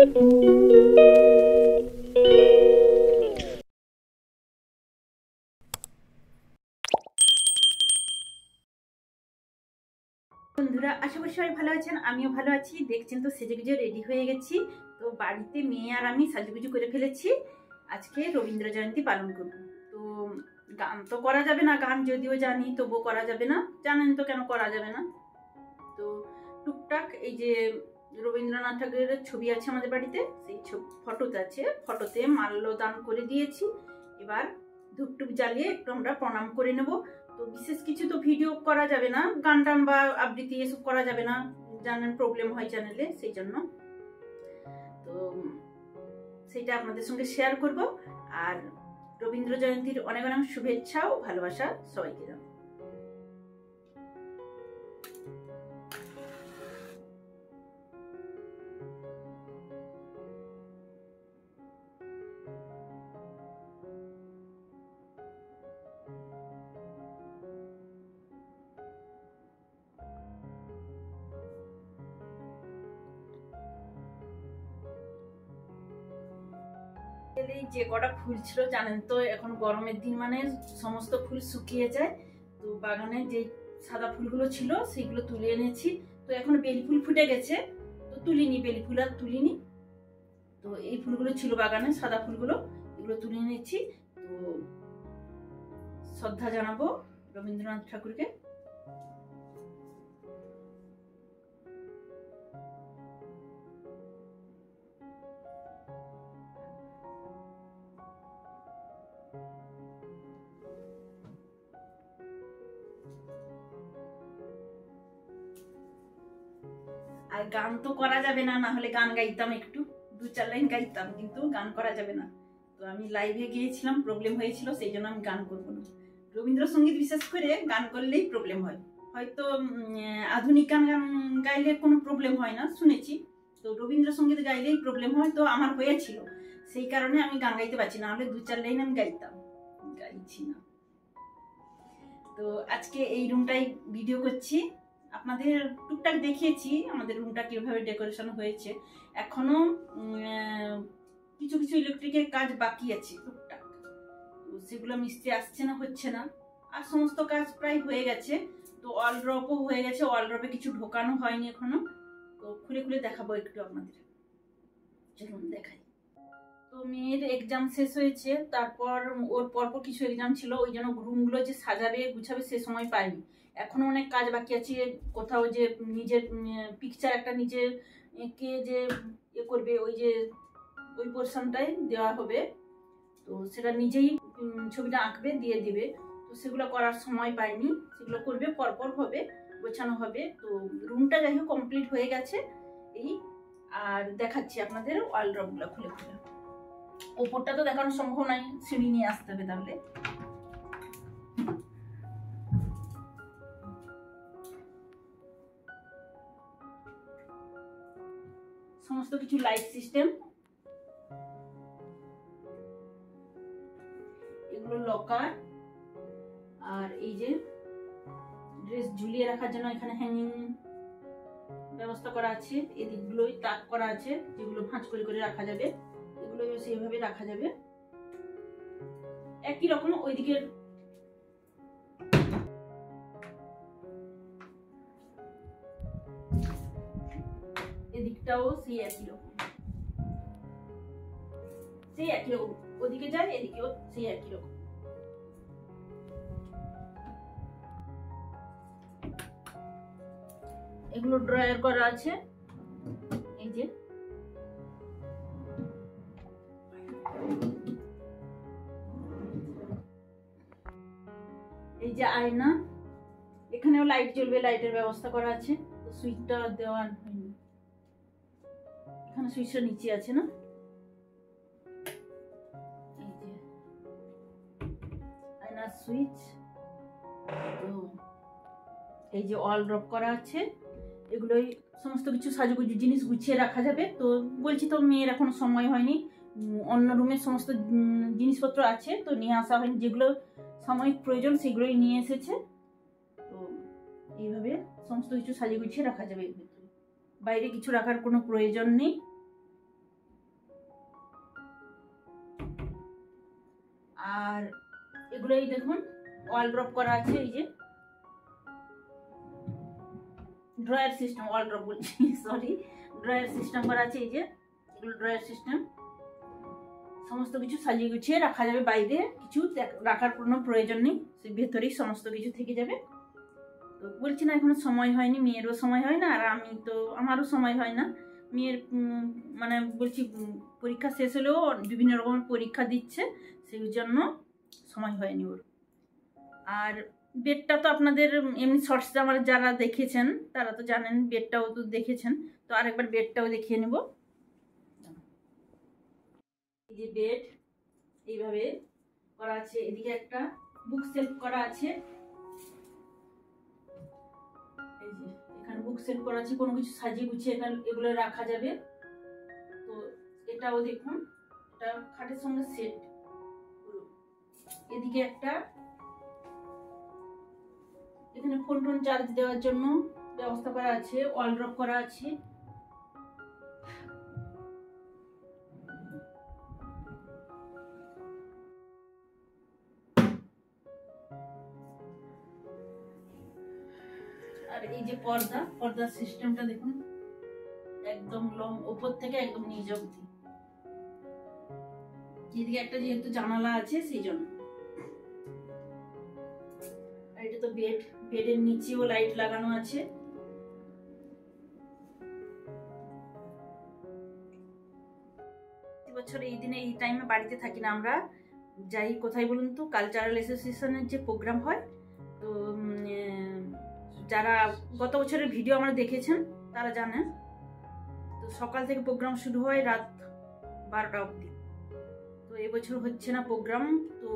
বন্ধুরা, আশা করি সবাই ভালো আছেন। আমিও ভালো আছি। দেখছেন তো সেজেগুজে রেডি হয়ে গেছি। তো বাড়িতে মেয়ে আর আমি সাজুগুজু করে ফেলেছি। আজকে রবীন্দ্র জয়ন্তী পালন করব। তো গান তো করা যাবে না, গান যদিও জানি তবুও করা যাবে না। জানেন তো কেন করা যাবে না। তো টুকটাক এই যে রবীন্দ্রনাথ ঠাকুরের ছবি আছে আমাদের বাড়িতে, সেই ফটোতে আছে, ফটোতে মাল্যদান করে দিয়েছি। এবার ধূপটুপ জ্বালিয়ে একটু আমরা প্রণাম করে নেব। তো বিশেষ কিছু তো ভিডিও করা যাবে না, গান টান বা আবৃত্তি এসব করা যাবে না, জানেন প্রবলেম হয় চ্যানেলে, সেই জন্য। তো সেটা আপনাদের সঙ্গে শেয়ার করব। আর রবীন্দ্র জয়ন্তীর অনেক অনেক শুভেচ্ছা ও ভালোবাসা সবাইকে জানাই। এই যে কটা ফুল ছিল জানেন তো, এখন গরমের দিন মানে সমস্ত ফুল শুকিয়ে যায়। তো বাগানে যে সাদা ফুলগুলো ছিল সেগুলো তুলে এনেছি। তো এখন বেলি ফুল ফুটে গেছে, তো তুলিনি, বেলি ফুল আর তুলিনি। তো এই ফুলগুলো ছিল বাগানে, সাদা ফুলগুলো, এগুলো তুলে এনেছি। তো শ্রদ্ধা জানাবো রবীন্দ্রনাথ ঠাকুরকে। আর গান তো করা যাবে না, না হলে গান গাইতাম, একটু 2-4 লাইন গাইতাম, কিন্তু গান করা যাবে না। তো আমি লাইভে গিয়েছিলাম, প্রবলেম হয়েছিল, সেই জন্য আমি গান করবো না। রবীন্দ্রসঙ্গীত বিশেষ করে গান করলেই প্রবলেম হয়। হয়তো আধুনিক গান গাইলে কোনো প্রবলেম হয় না শুনেছি, তো রবীন্দ্রসঙ্গীত গাইলেই প্রবলেম হয়। তো আমার হয়েছিল, সেই কারণে আমি গান গাইতে পারছি না, হলে 2-4 লাইন আমি গাইতাম, গাইছি না। তো আজকে এই রুমটাই ভিডিও করছি, আপনাদের টুকটাক দেখিয়েছি আমাদের রুমটা কিভাবে ডেকোরেশন হয়েছে। এখনো কিছু কিছু ইলেকট্রিকের কাজ বাকি আছে টুকটাক, তো সেগুলো মিস্ত্রি আসছে না, হচ্ছে না। আর সমস্ত কাজ প্রায় হয়ে গেছে। তো অল ড্রপও হয়ে গেছে, অল ড্রপে কিছু ঢোকানো হয়নি এখনো। তো খুলে খুলে দেখাবো একটু আপনাদের, চলুন দেখাই। তো মেয়ের এক্সাম শেষ হয়েছে, তারপর ওর পরপর কিছু এক্সাম ছিল, ওই জন্য রুমগুলো যে সাজাবে গুছাবে সে সময় পাইনি। এখনো অনেক কাজ বাকি আছে। কোথাও যে নিজের পিকচার একটা নিজের কে যে করবে, ওই যে ওই পোর্শনটাই দেওয়া হবে, তো সেটা নিজেই ছবিটা আঁকবে, দিয়ে দিবে। তো সেগুলো করার সময় পাইনি, সেগুলো করবে, পরপর হবে, গোছানো হবে। তো রুমটা যাই হোক কমপ্লিট হয়ে গেছে এই। আর দেখাচ্ছি আপনাদের ওয়ালড্রপগুলো খুলে খুলে। ওপরটা তো দেখানো সম্ভব নয়, সিঁড়ি নিয়ে আসতে হবে। তাহলে সমস্ত কিছু লাইট সিস্টেম, এগুলো লকার। আর এই যে ড্রেস ঝুলিয়ে রাখার জন্য এখানে হ্যাঙ্গিং ব্যবস্থা করা আছে। এদিকগুলোই তাক করা আছে, যেগুলো ভাঁজ করে করে রাখা যাবে, এগুলো সেইভাবে রাখা যাবে একই রকম। ওইদিকের এদিকটাও সেই একই রকম, সেই একই রকম, ওদিকে যায় এদিকেও সেই একই রকম। এগুলো ড্রয়ার করা আছে, এই যে এই যে আয়না, এখানেও লাইট জ্বলবে, লাইটের ব্যবস্থা করা আছে। তো সুইচটা দেওয়ার হয়নি, এখানে সুইচটা নিচে আছে না, এই যে আয়নার সুইচ। তো এই যে অল ড্রপ করা আছে, এগুলোই সমস্ত কিছু সাজুগুজু জিনিস গুছিয়ে রাখা যাবে। তো বলছি তো মেয়ের এখন সময় হয়নি, অন্য রুমের সমস্ত জিনিসপত্র আছে, তো নিয়ে আসা হয়নি। যেগুলো সাময়িক প্রয়োজন সেগুলোই নিয়ে এসেছে। তো এইভাবে সমস্ত কিছু সাজিয়ে গুছিয়ে রাখা যাবে এর ভিতরে, বাইরে কিছু রাখার কোনো প্রয়োজন নেই। আর এগুলো এই দেখুন ওয়াল ড্রপ করা আছে, এই যে ড্রয়ার সিস্টেম, ওয়াল ড্রপ বলছি সরি, ড্রয়ার সিস্টেম করা আছে, এই যে এগুলো ড্রয়ার সিস্টেম। সমস্ত কিছু সাজিয়ে গুছিয়ে রাখা যাবে, বাইরে কিছু রাখার কোনো প্রয়োজন নেই, সে ভেতরেই সমস্ত কিছু থেকে যাবে। তো বলছি না এখনো সময় হয়নি, মেয়েরও সময় হয় না, আর আমি তো আমারও সময় হয় না। মেয়ের মানে বলছি পরীক্ষা শেষ হলেও বিভিন্ন রকমের পরীক্ষা দিচ্ছে, সেই জন্য সময় হয়নি ওর। আর বেডটা তো আপনাদের এমনি শর্টসে আমার যারা দেখেছেন তারা তো জানেন, বেডটাও তো দেখেছেন, তো আরেকবার বেডটাও দেখিয়ে নেব। এই যে বেড এইভাবে করা আছে, এদিকে একটা বুক সেলফ করা আছে, এই যে এখানে বুক সেলফ করা আছে, কোনো কিছু সাজিয়ে গুছিয়ে এখানে এগুলো রাখা যাবে। তো এটাও দেখুন, এটা খাটের সঙ্গে সেট। এদিকে একটা, এখানে ফোন টোন চার্জ দেওয়ার জন্য ব্যবস্থা করা আছে, ওয়াল ড্রপ করা আছে। আর এই যে পর্দার সিস্টেমটা দেখুন, একদম লং উপর থেকে একদম নিচ অবধি। এদিকে একটা যেহেতু জানালা আছে সেই জন্য। আর এটা তো বেড, বেডের নিচেও লাইট লাগানো আছে। বছর এই দিনে এই টাইমে বাড়িতে থাকি না, আমরা যাই কোথায় বলুন তো, কালচারাল অ্যাসোসিয়েশনের যে প্রোগ্রাম হয়, তো যারা গত বছরের ভিডিও আমরা দেখেছেন তারা জানেন, তো সকাল থেকে প্রোগ্রাম শুরু হয় রাত 12টা অবধি। তো এবছর হচ্ছে না প্রোগ্রাম, তো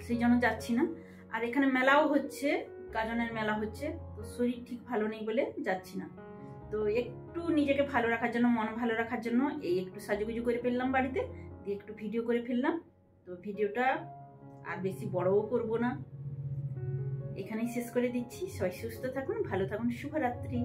সেই জন্য যাচ্ছি না। আর এখানে মেলাও হচ্ছে, গাজনের মেলা হচ্ছে, তো শরীর ঠিক ভালো নেই বলে যাচ্ছি না। তো একটু নিজেকে ভালো রাখার জন্য, মন ভালো রাখার জন্য এই একটু সাজুগুজু করে ফেললাম বাড়িতে, দিয়ে একটু ভিডিও করে ফেললাম। তো ভিডিওটা আর বেশি বড়ও করব না, এখানেই শেষ করে দিচ্ছি। সবাই সুস্থ থাকুন, ভালো থাকুন, শুভরাত্রি।